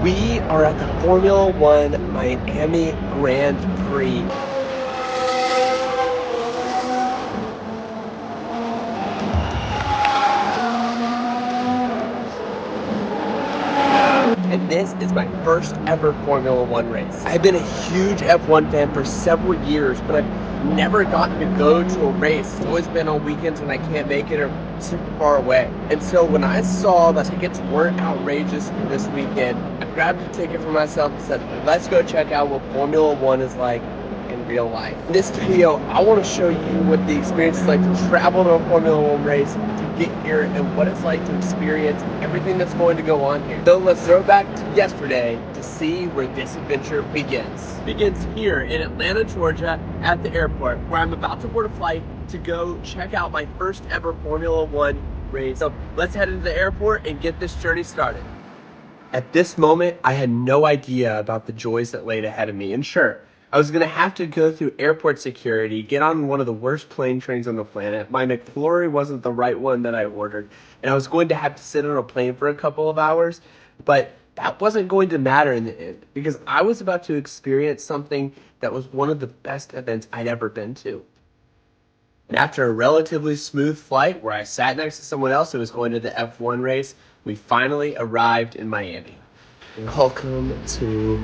We are at the Formula One Miami Grand Prix. And this is my first ever Formula One race. I've been a huge F1 fan for several years, but I've never gotten to go to a race. It's always been on weekends when I can't make it or super far away. And so when I saw the tickets weren't outrageous for this weekend, I grabbed a ticket for myself and said, let's go check out what Formula One is like in real life. In this video, I want to show you what the experience is like to travel to a Formula One race, to get here, and what it's like to experience everything that's going to go on here. So let's throw back to yesterday to see where this adventure begins. It begins here in Atlanta, Georgia at the airport, where I'm about to board a flight to go check out my first ever Formula One race. So let's head into the airport and get this journey started. At this moment, I had no idea about the joys that laid ahead of me. And sure, I was going to have to go through airport security, get on one of the worst plane trains on the planet. My McFlurry wasn't the right one that I ordered, and I was going to have to sit on a plane for a couple of hours. But that wasn't going to matter in the end, because I was about to experience something that was one of the best events I'd ever been to. And after a relatively smooth flight where I sat next to someone else who was going to the F1 race, we finally arrived in Miami. Welcome to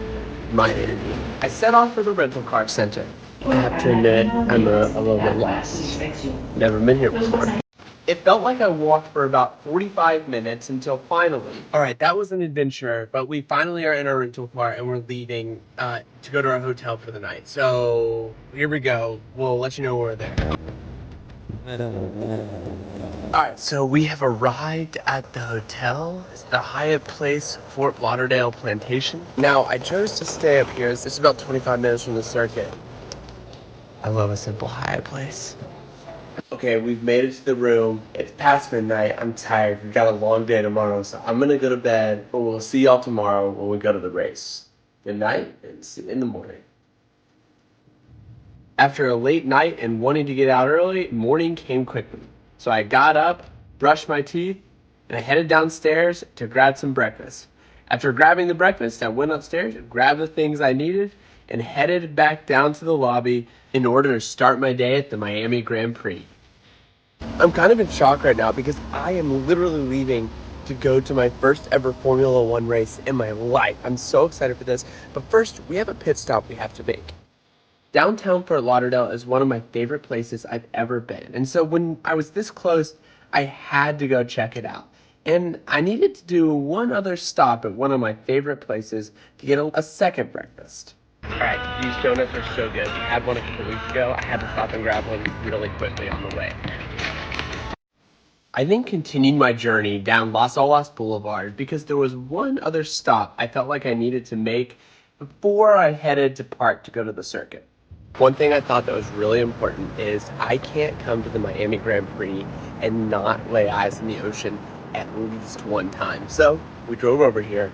Miami. I set off for the rental car center. I have to admit, I'm a little bit lost. Never been here before. It felt like I walked for about 45 minutes until finally. All right, that was an adventure, but we finally are in our rental car and we're leaving to go to our hotel for the night. So here we go. We'll let you know when we're there. Alright, so we have arrived at the hotel. It's the Hyatt Place, Fort Lauderdale Plantation. Now, I chose to stay up here. It's about 25 minutes from the circuit. I love a simple Hyatt Place. Okay, we've made it to the room. It's past midnight. I'm tired. We've got a long day tomorrow, so I'm gonna go to bed. But we'll see y'all tomorrow when we go to the race. Good night, and see you in the morning. After a late night and wanting to get out early, morning came quickly. So I got up, brushed my teeth, and I headed downstairs to grab some breakfast. After grabbing the breakfast, I went upstairs and grabbed the things I needed and headed back down to the lobby in order to start my day at the Miami Grand Prix. I'm kind of in shock right now because I am literally leaving to go to my first ever Formula One race in my life. I'm so excited for this. But first, we have a pit stop we have to make. Downtown Fort Lauderdale is one of my favorite places I've ever been. And so when I was this close, I had to go check it out. And I needed to do one other stop at one of my favorite places to get a second breakfast. All right, these donuts are so good. We had one a couple weeks ago. I had to stop and grab one really quickly on the way. I then continued my journey down Las Olas Boulevard because there was one other stop I felt like I needed to make before I headed to park to go to the circuit. One thing I thought that was really important is I can't come to the Miami Grand Prix and not lay eyes on the ocean at least one time. So we drove over here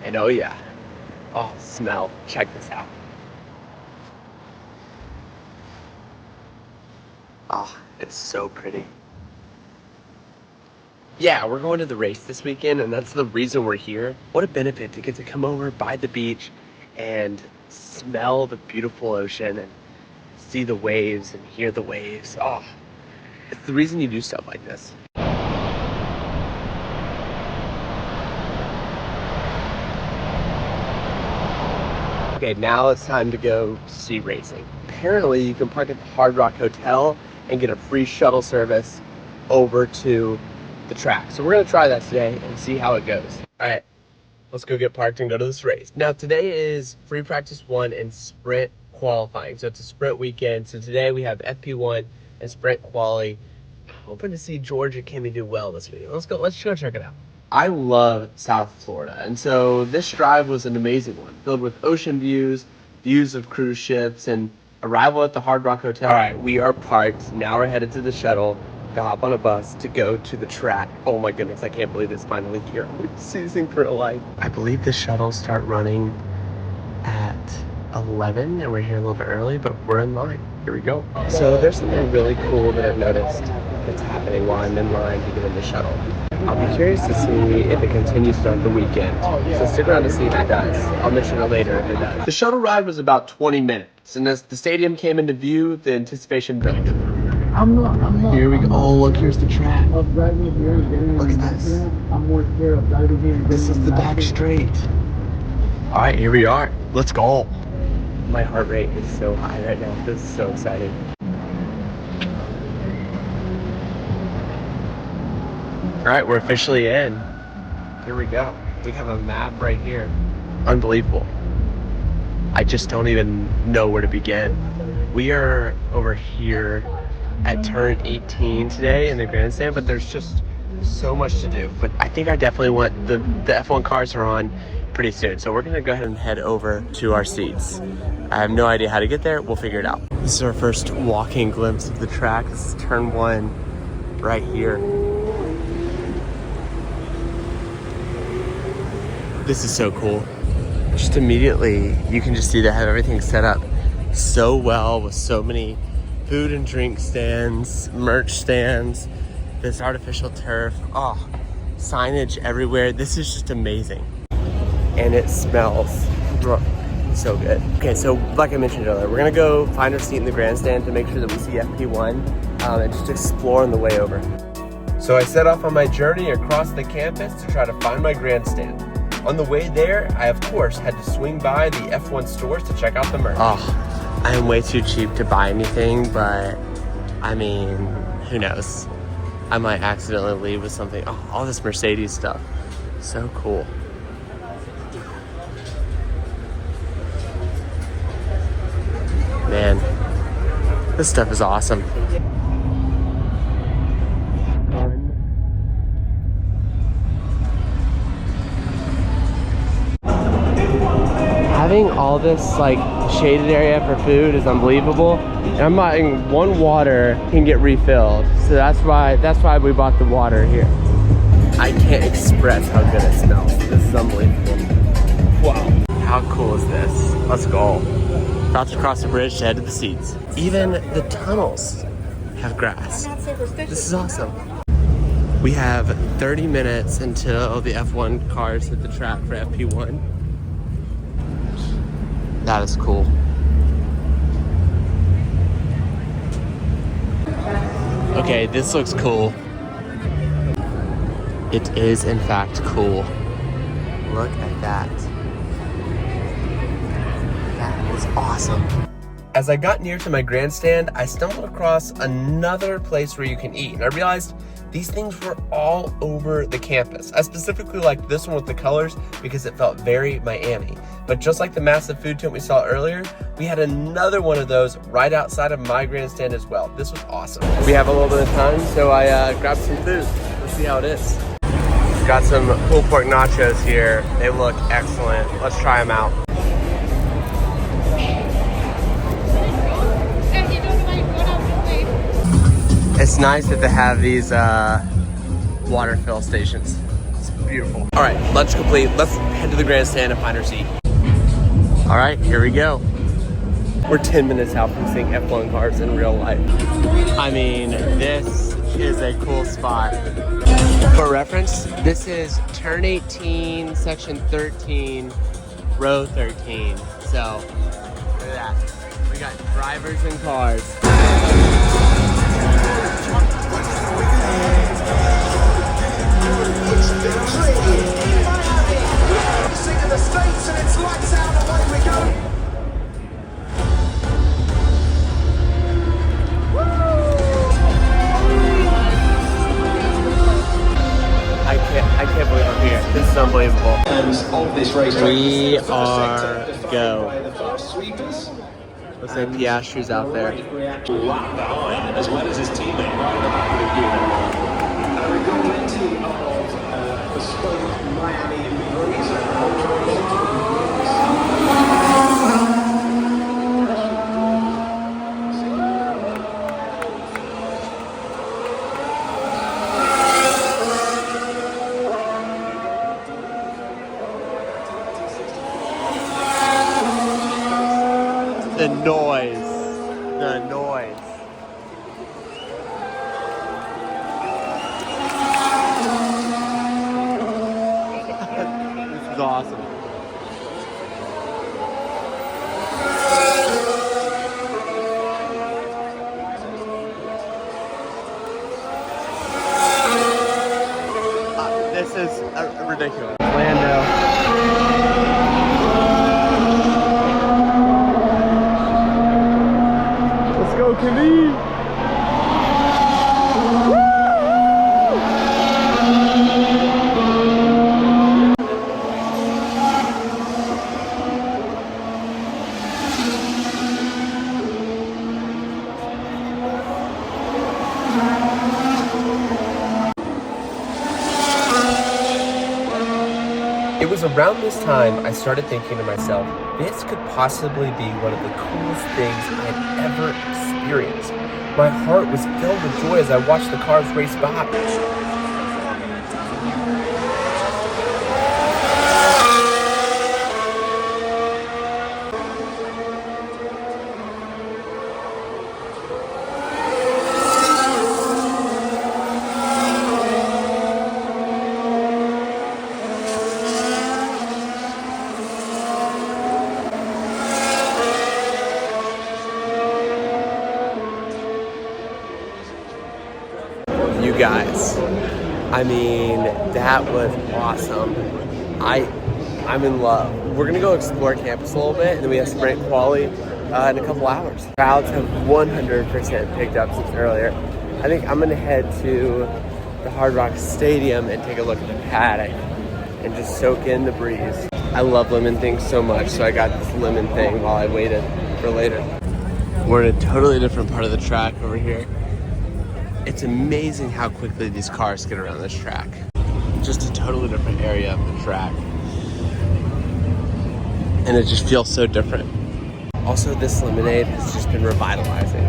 and oh yeah, oh smell, check this out. Oh, it's so pretty. Yeah, we're going to the race this weekend and that's the reason we're here. What a benefit to get to come over by the beach and smell the beautiful ocean and see the waves and hear the waves. Oh, it's the reason you do stuff like this. Okay, now it's time to go see racing. Apparently you can park at the Hard Rock Hotel and get a free shuttle service over to the track. So we're gonna try that today and see how it goes. All right. Let's go get parked and go to this race. Now today is free practice 1 and sprint qualifying. So it's a sprint weekend. So today we have FP1 and sprint quali. Hoping to see Georgia Kimmy do well this week. Let's go check it out. I love South Florida. And so this drive was an amazing one, filled with ocean views, views of cruise ships, and arrival at the Hard Rock Hotel. All right, we are parked. Now we're headed to the shuttle to hop on a bus to go to the track. Oh my goodness, I can't believe it's finally here. I'm seizing for life. I believe the shuttles start running at 11 and we're here a little bit early, but we're in line. Here we go. So there's something really cool that I've noticed that's happening while I'm in line to get in the shuttle. I'll be curious to see if it continues throughout the weekend. So stick around to see if it does. I'll mention it later if it does. The shuttle ride was about 20 minutes, and as the stadium came into view, the anticipation built. I'm not. Here we go. Oh, look, here's the track. Look at this. I'm more scared of driving here. This is the back straight. All right, here we are. Let's go. My heart rate is so high right now. This is so exciting. All right, we're officially in. Here we go. We have a map right here. Unbelievable. I just don't even know where to begin. We are over here at turn 18 today in the grandstand, but there's just so much to do. But I think I definitely want the F1 cars are on pretty soon. So we're gonna go ahead and head over to our seats. I have no idea how to get there. We'll figure it out. This is our first walking glimpse of the track. This is turn 1 right here. This is so cool. Just immediately, you can just see they have everything set up so well with so many food and drink stands, merch stands, this artificial turf. Oh, signage everywhere. This is just amazing. And it smells so good. Okay, so like I mentioned earlier, we're gonna go find our seat in the grandstand to make sure that we see FP1 and just explore on the way over. So I set off on my journey across the campus to try to find my grandstand. On the way there, I of course had to swing by the F1 stores to check out the merch. Oh, I am way too cheap to buy anything, but I mean, who knows? I might accidentally leave with something. Oh, all this Mercedes stuff. So cool. Man, this stuff is awesome. Having all this like shaded area for food is unbelievable. And I'm buying one water can get refilled, so that's why we bought the water here. I can't express how good it smells. This is unbelievable. Wow, how cool is this? Let's go. About to cross the bridge to head to the seats. Even the tunnels have grass. This is awesome. We have 30 minutes until the F1 cars hit the track for FP1. That is cool. Okay, this looks cool. It is in fact cool. Look at that. That is awesome. As I got near to my grandstand, I stumbled across another place where you can eat, and I realized these things were all over the campus. I specifically liked this one with the colors because it felt very Miami. But just like the massive food tent we saw earlier, we had another one of those right outside of my grandstand as well. This was awesome. We have a little bit of time, so I grabbed some food. Let's see how it is. Got some pulled pork nachos here. They look excellent. Let's try them out. It's nice that they have these water fill stations. It's beautiful. All right, lunch complete. Let's head to the grandstand and find our seat. All right, here we go. We're 10 minutes out from seeing F1 cars in real life. I mean, this is a cool spot. For reference, this is turn 18, section 13, row 13. So, look at that. We got drivers and cars. It's Prix in Miami. Singing the States and it's lights out, away we go. I can't believe I'm here. This is unbelievable. Of this race, We are go. Looks like Piastri's out there. Behind, as well as his teammate. The noise. The noise. is ridiculous. Lando. Let's go, Kimmy! It was around this time I started thinking to myself, this could possibly be one of the coolest things I had ever experienced. My heart was filled with joy as I watched the cars race by. You guys, I mean, that was awesome. I'm in love. We're gonna go explore campus a little bit, and then we have sprint quali in a couple hours. Crowds have 100% picked up since earlier. I think I'm gonna head to the Hard Rock Stadium and take a look at the paddock and just soak in the breeze. I love lemon things so much, so I got this lemon thing while I waited for later. We're in a totally different part of the track over here. It's amazing how quickly these cars get around this track. Just a totally different area of the track. And it just feels so different. Also, this lemonade has just been revitalizing.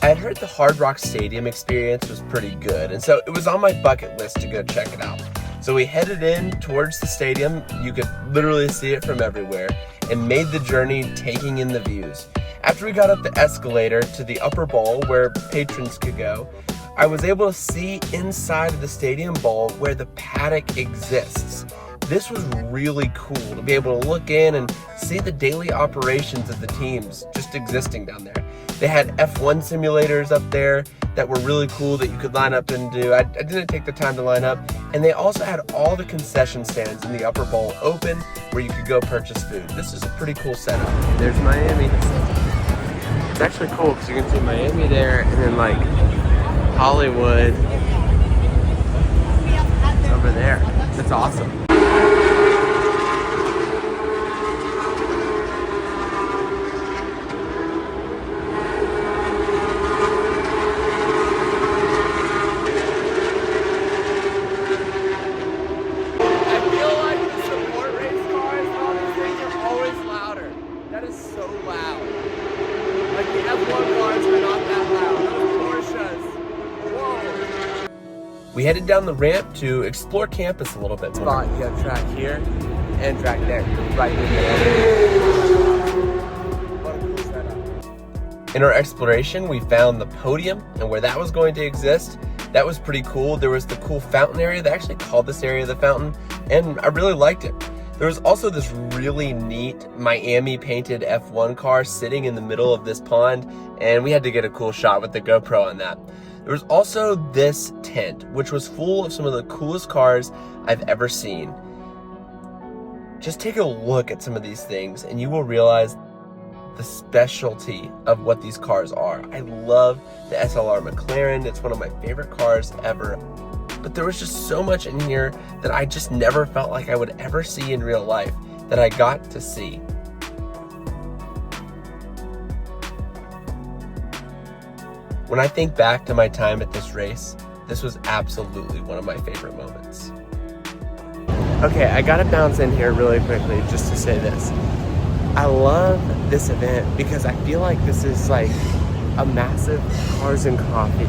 I had heard the Hard Rock Stadium experience was pretty good, and so it was on my bucket list to go check it out. So we headed in towards the stadium. You could literally see it from everywhere, and made the journey taking in the views. After we got up the escalator to the upper bowl where patrons could go, I was able to see inside of the stadium bowl where the paddock exists. This was really cool to be able to look in and see the daily operations of the teams just existing down there. They had F1 simulators up there that were really cool that you could line up and do. I didn't take the time to line up. And they also had all the concession stands in the upper bowl open where you could go purchase food. This is a pretty cool setup. There's Miami. It's actually cool because you can see Miami there and then like Hollywood over there. That's awesome. We headed down the ramp to explore campus a little bit. Spot, you have track here and track there, right in there. What a cool setup. In our exploration, we found the podium and where that was going to exist. That was pretty cool. There was the cool fountain area. They actually called this area the fountain, and I really liked it. There was also this really neat Miami painted F1 car sitting in the middle of this pond, and we had to get a cool shot with the GoPro on that. There was also this tent, which was full of some of the coolest cars I've ever seen. Just take a look at some of these things and you will realize the specialty of what these cars are. I love the SLR McLaren. It's one of my favorite cars ever. But there was just so much in here that I just never felt like I would ever see in real life that I got to see. When I think back to my time at this race, this was absolutely one of my favorite moments. Okay, I gotta bounce in here really quickly just to say this. I love this event because I feel like this is like a massive cars and coffee.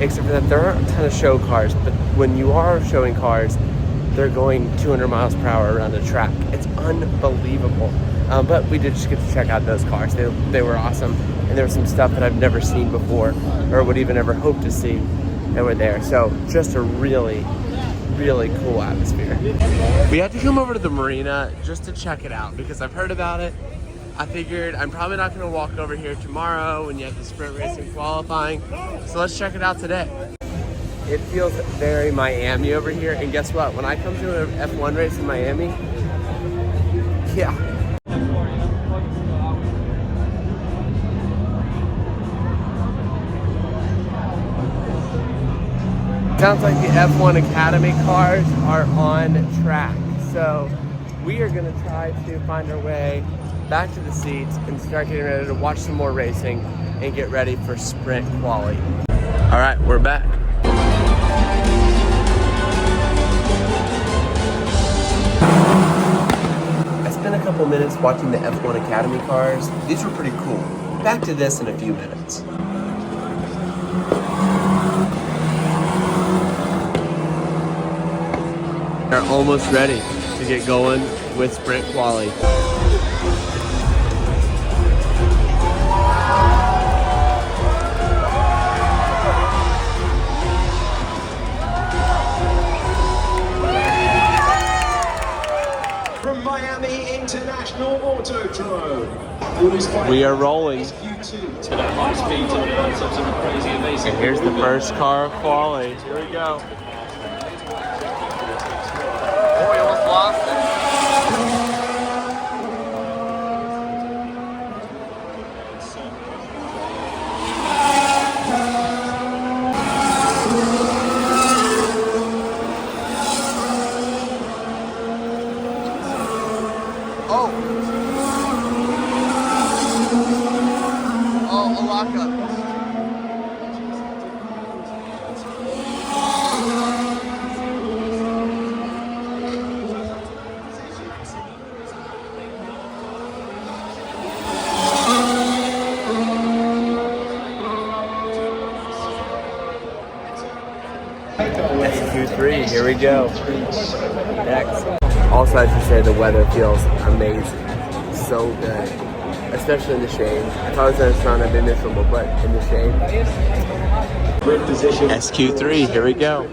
Except for that there aren't a ton of show cars, but when you are showing cars, they're going 200 miles per hour around the track. It's unbelievable. But we did just get to check out those cars. They were awesome. And there was some stuff that I've never seen before or would even ever hope to see that were there. So just a really, really cool atmosphere. We had to come over to the marina just to check it out because I've heard about it. I figured I'm probably not gonna walk over here tomorrow when you have the sprint racing qualifying. So let's check it out today. It feels very Miami over here. And guess what? When I come to an F1 race in Miami, yeah. Sounds like the F1 Academy cars are on track. So we are gonna try to find our way back to the seats and start getting ready to watch some more racing and get ready for sprint quali. All right, we're back. I spent a couple minutes watching the F1 Academy cars. These were pretty cool. Back to this in a few minutes. They're almost ready to get going with sprint quali. From Miami International Autodrome. We are rolling. To the high speed to the front of some crazy amazing. And here's the first car of quali. Here we go. Oh, we almost lost it. Oh, a lockup. SQ3, here we go. Next. Also, I should say the weather feels amazing. So good. Especially in the shade. If I was in the sun, I'd be miserable, but in the shade. SQ3, here we go.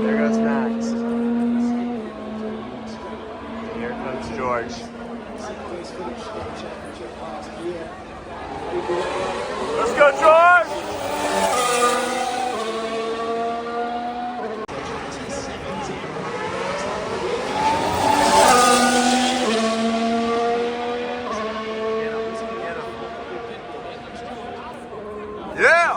There goes Max. Here comes George. Let's go, George! Yeah!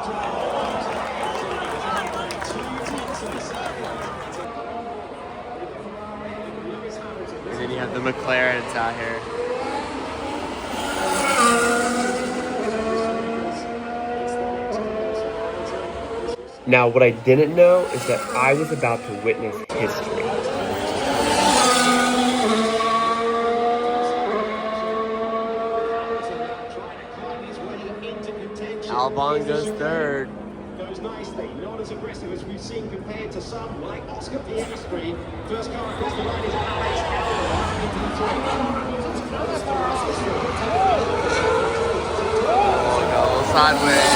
And then you have the McLarens out here. Now, what I didn't know is that I was about to witness history. Albon goes third. Goes nicely, not as aggressive as we've seen compared to some like Oscar Piastri. First car across the line is Alex into the Go sideways.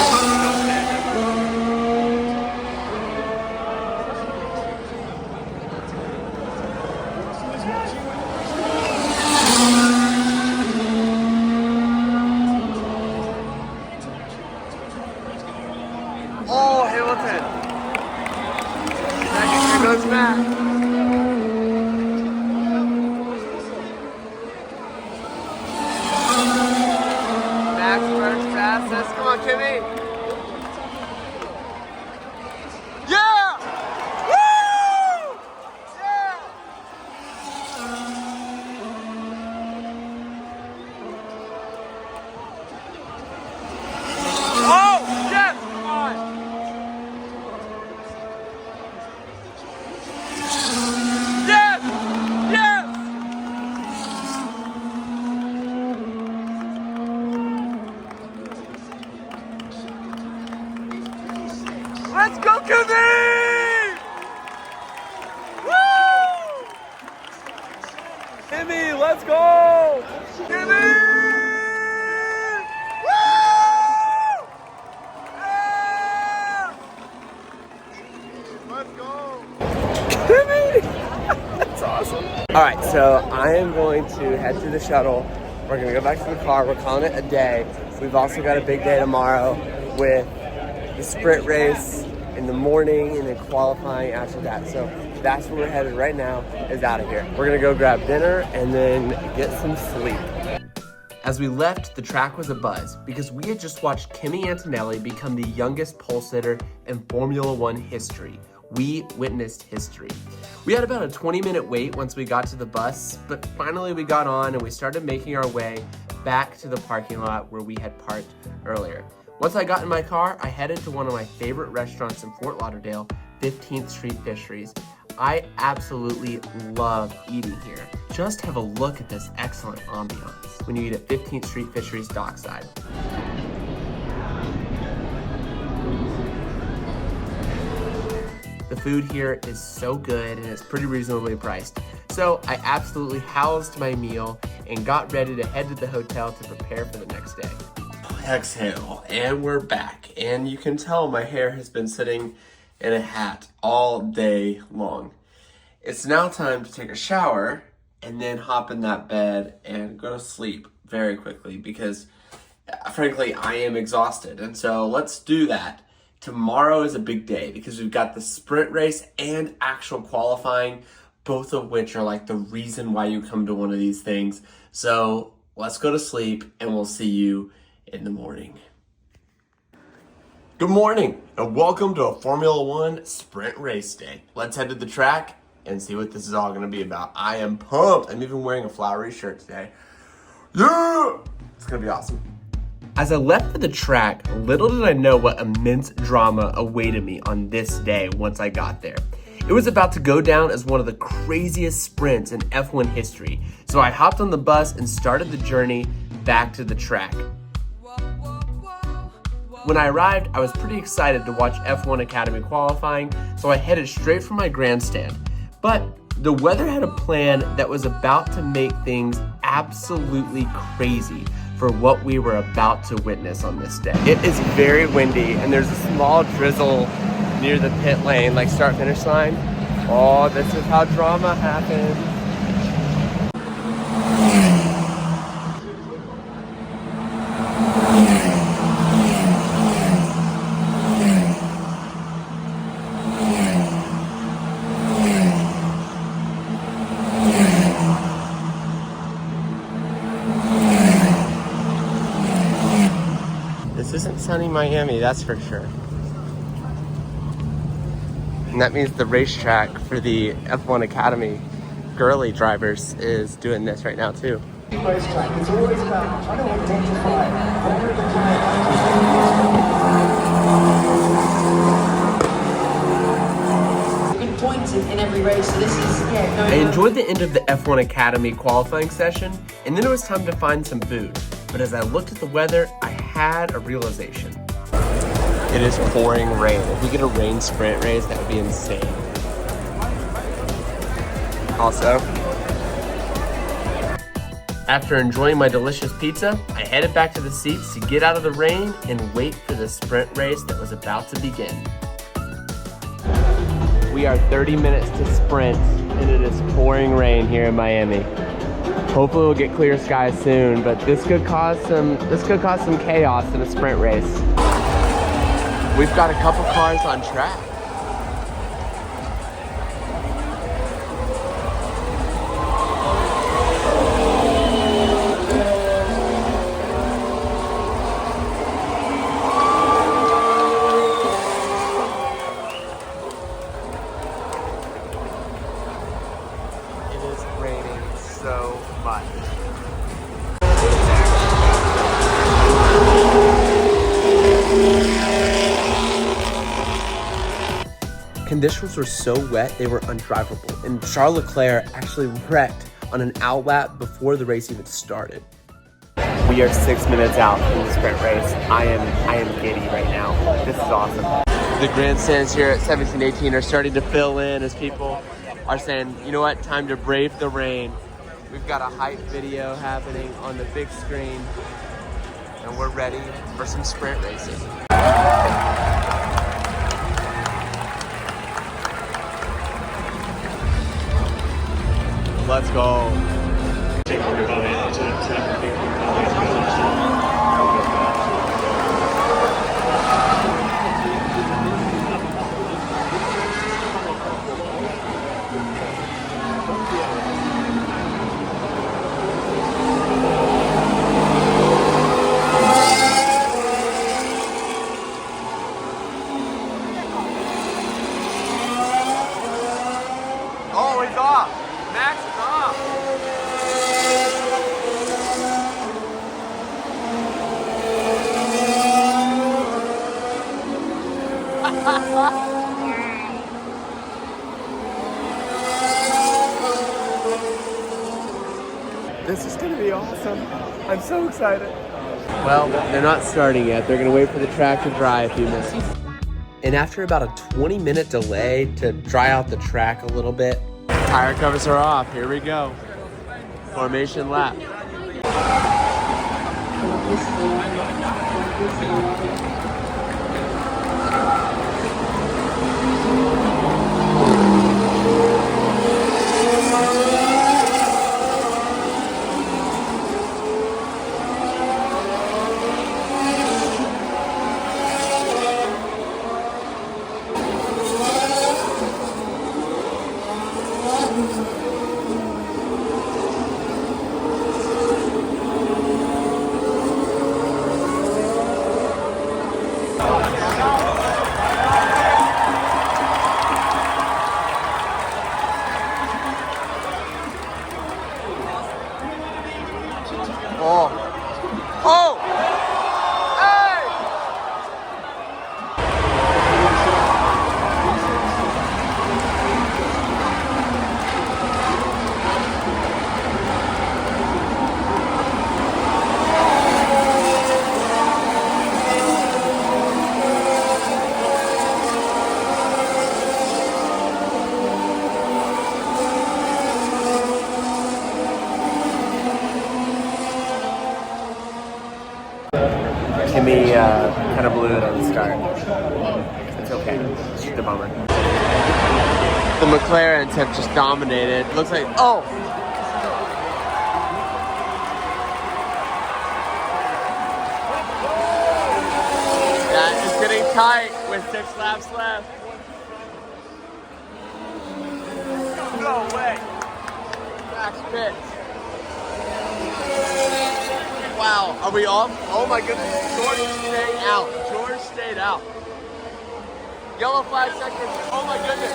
Oh, Hamilton. Here goes Matt. Max first fastest. Come on, Kimmy. Yeah! Woo! Yeah! Oh, yes! Come on. Yes! Yes! Let's go, Kimmy! Woo! Kimmy, let's go! Kimmy! Woo! Yeah! Let's go! Kimmy! That's awesome. All right, so I am going to head to the shuttle We're gonna go back to the car. We're calling it a day. We've also got a big day tomorrow with the sprint race in the morning and then qualifying after that. So that's where we're headed right now, is out of here. We're gonna go grab dinner and then get some sleep. As we left, the track was abuzz because we had just watched Kimi Antonelli become the youngest pole sitter in Formula One history. We witnessed history. We had about a 20-minute wait once we got to the bus, but finally we got on and we started making our way back to the parking lot where we had parked earlier. Once I got in my car, I headed to one of my favorite restaurants in Fort Lauderdale, 15th Street Fisheries. I absolutely love eating here. Just have a look at this excellent ambiance when you eat at 15th Street Fisheries Dockside. The food here is so good and it's pretty reasonably priced. So I absolutely housed my meal and got ready to head to the hotel to prepare for the next day. Exhale, and we're back. And you can tell my hair has been sitting in a hat all day long. It's now time to take a shower and then hop in that bed and go to sleep very quickly because frankly, I am exhausted. And so let's do that. Tomorrow is a big day because we've got the sprint race and actual qualifying, both of which are like the reason why you come to one of these things. So let's go to sleep and we'll see you in the morning. Good morning and welcome to a Formula One sprint race day. Let's head to the track and see what this is all going to be about. I am pumped. I'm even wearing a flowery shirt today. Yeah! It's going to be awesome. As I left for the track, little did I know what immense drama awaited me on this day once I got there. It was about to go down as one of the craziest sprints in F1 history, so I hopped on the bus and started the journey back to the track. When I arrived, I was pretty excited to watch F1 Academy qualifying, so I headed straight for my grandstand. But the weather had a plan that was about to make things absolutely crazy for what we were about to witness on this day. It is very windy and there's a small drizzle near the pit lane, like start-finish line. Oh, this is how drama happens. This isn't sunny Miami, that's for sure. And that means the racetrack for the F1 Academy girly drivers is doing this right now too. Racetrack is always about trying to identify where the good points in every race, so this is I enjoyed the end of the F1 Academy qualifying session, and then it was time to find some food. But as I looked at the weather, I had a realization. It is pouring rain. If we get a rain sprint race, that would be insane. Also, after enjoying my delicious pizza, I headed back to the seats to get out of the rain and wait for the sprint race that was about to begin. We are 30 minutes to sprint, and it is pouring rain here in Miami. Hopefully we'll get clear skies soon, but this could cause some chaos in a sprint race. We've got a couple cars on track. It is raining so much. Conditions were so wet, they were undrivable, and Charles Leclerc actually wrecked on an outlap before the race even started. We are 6 minutes out from the sprint race. I am giddy right now. This is awesome. The grandstands here at 1718 are starting to fill in as people are saying, you know what, time to brave the rain. We've got a hype video happening on the big screen, and we're ready for some sprint racing. Let's go. Action off. This is gonna be awesome. I'm so excited. Well, they're not starting yet. They're gonna wait for the track to dry a few minutes. And after about a 20-minute delay to dry out the track a little bit, tire covers are off. Here we go. Formation lap. Oh. Oh! Hey! Kimmy kind of blew it on the start. It's okay. It's just a bummer. The McLarens have just dominated. It looks like, oh! That is getting tight with 6 laps left. No way. Max pit. Wow, are we off? Oh my goodness, George stayed out. George stayed out. Yellow flag sector. Oh my goodness.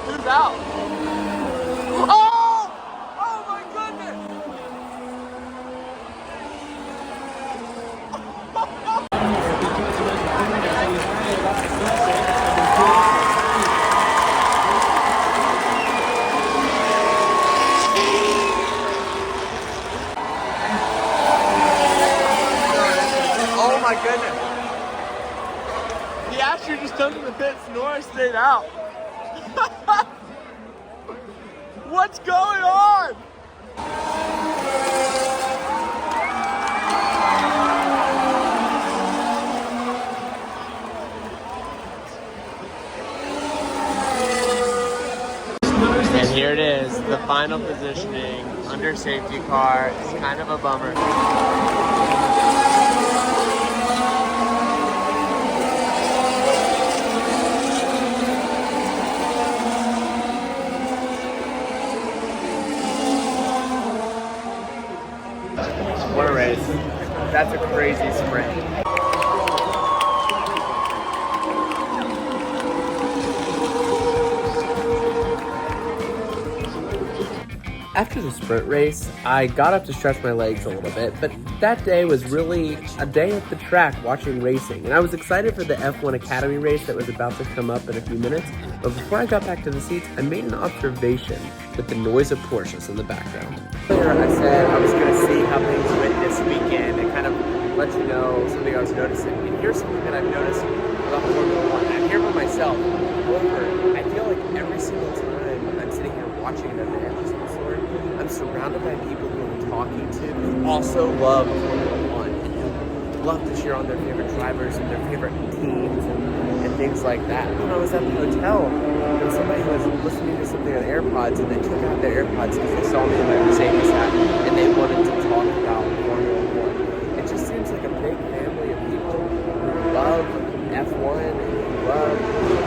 Who's out? Oh! Oh my goodness! Oh my goodness. He actually just took to the pits. Nora stayed out. What's going on? And here it is, the final positioning under safety car. It's kind of a bummer. What a race. That's a crazy sprint. After the sprint race, I got up to stretch my legs a little bit, but that day was really a day at the track watching racing, and I was excited for the F1 Academy race that was about to come up in a few minutes, but before I got back to the seats, I made an observation with the noise of Porsches in the background. Earlier I said I was going to see how things went this weekend and kind of let you know something I was noticing, and here's something that I've noticed about Formula 1. I'm here by myself. However, I feel like every single time I'm sitting here watching an event of some sort, I'm surrounded by people who I'm talking to who also love Formula 1 and who love to cheer on their favorite drivers and their favorite teams and things like that. When I was at the hotel, there was somebody who was listening to something on AirPods and they took out their AirPods because they saw me in my Mercedes hat and they wanted to talk about Formula 1. It just seems like a big family of people who love F1 and who love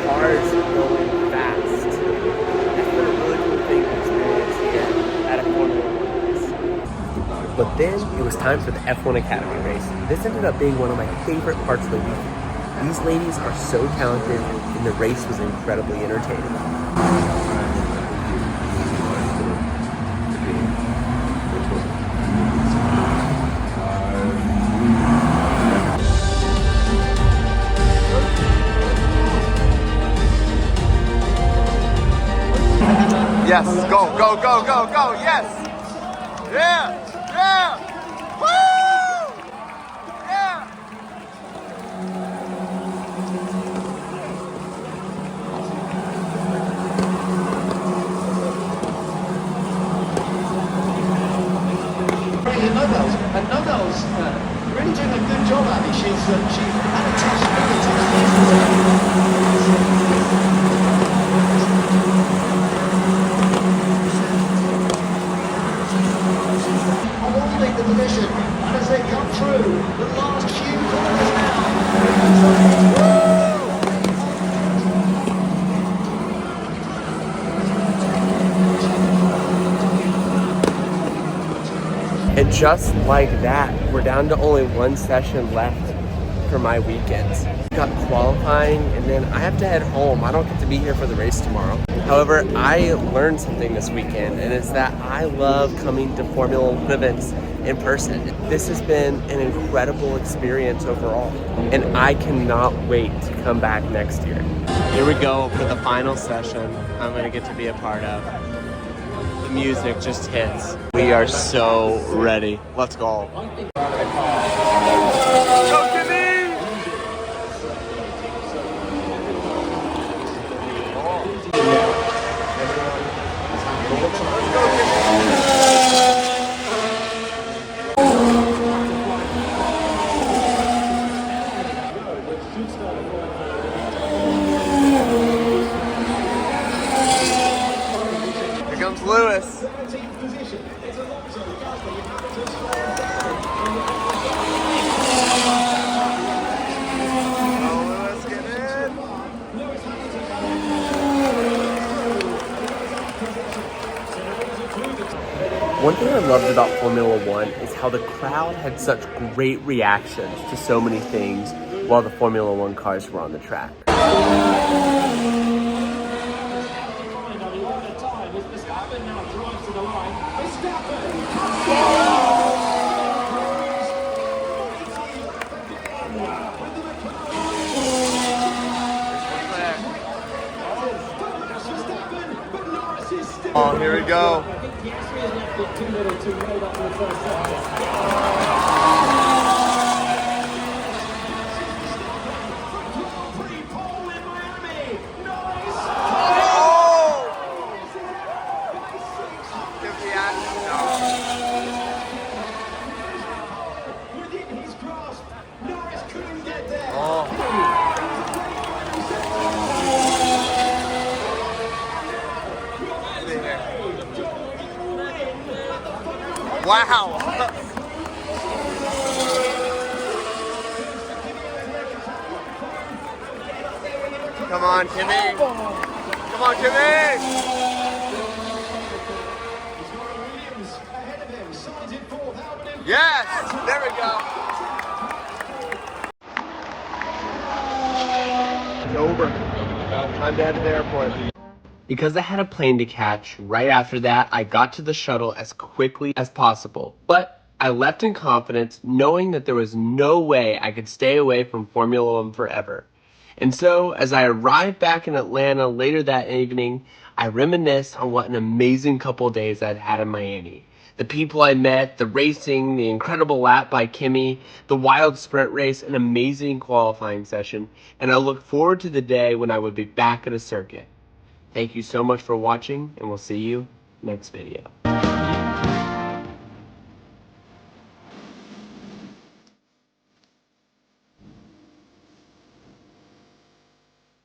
cars going fast. That's been a really cool thing to experience here at a Formula 1 race. But then it was time for the F1 Academy race. This ended up being one of my favorite parts of the week. These ladies are so talented, and the race was incredibly entertaining. Yes, go, go, go, go, go, yes! Yeah, yeah! Woo! Yeah! And Nobel's really doing a good job, Abby. She had a test, really test yesterday. Holding the position, and as they come through, the last few corners now. And just like that, we're down to only one session left for my weekend. Got qualifying, and then I have to head home. I don't get to be here for the race tomorrow. However, I learned something this weekend, and it's that I love coming to Formula One events in person. This has been an incredible experience overall, and I cannot wait to come back next year. Here we go for the final session I'm gonna get to be a part of. The music just hits. We are so ready. Let's go. Here comes Lewis. One thing I loved about Formula One is how the crowd had such great reactions to so many things while the Formula One cars were on the track. Oh, here we go. Wow! Come on, Kimmy! Come on, Kimmy! Yes! There we go! It's over. Time to head to the airport. Because I had a plane to catch, right after that, I got to the shuttle as quickly as possible. But I left in confidence, knowing that there was no way I could stay away from Formula One forever. And so, as I arrived back in Atlanta later that evening, I reminisced on what an amazing couple days I'd had in Miami. The people I met, the racing, the incredible lap by Kimmy, the wild sprint race, an amazing qualifying session, and I look forward to the day when I would be back at a circuit. Thank you so much for watching, and we'll see you next video.